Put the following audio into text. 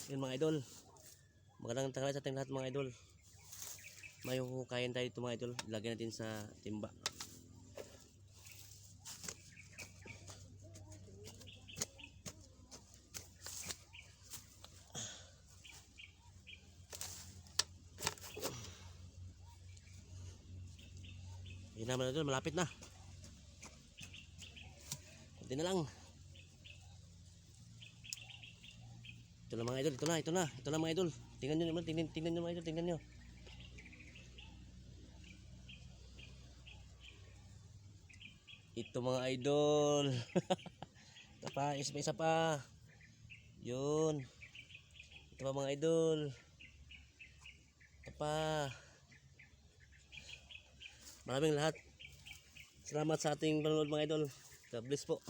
Yun mga idol. Magandang tanghali sa ating lahat mga idol. May huhukayin tayo ito mga idol. Ilagay natin sa timba. Yun naman idol, malapit na. Kunti na lang. Ito na mga idol, ito na mga idol. Tingnan nyo naman, tingnan nyo mga idol, tingnan nyo. Ito mga idol. Isa pa. Yun. Ito pa mga idol. Ito pa. Maraming lahat. Salamat sa ating panonood mga idol. God bless po.